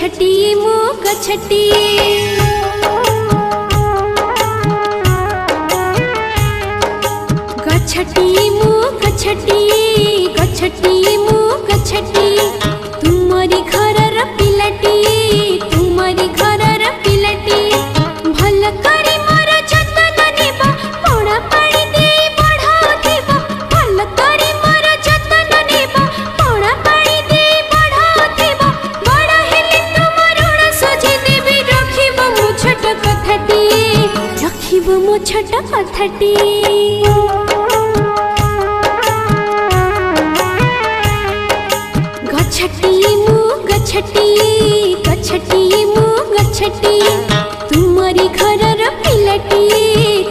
गछटी मो गछटी गछटी मो गछटी गछटी मो गछटी तुमरी घरर पिलाटी तुमरी घरर पिलाटी भल करी मोर जतन नेबा पड़ा पानी दे बढ़ाउथिबा भल करी मोर जतन नेबा पड़ा पानी दे बढ़ाउथिबा बड़ा हेले तुमर ऋण सुझि देबी रखिबो मो छोट कथाटी रखिबो मो छोट कथाटी गछटी मो गछटी गछटी मो गछटी तुमरी घरर पिलाटी।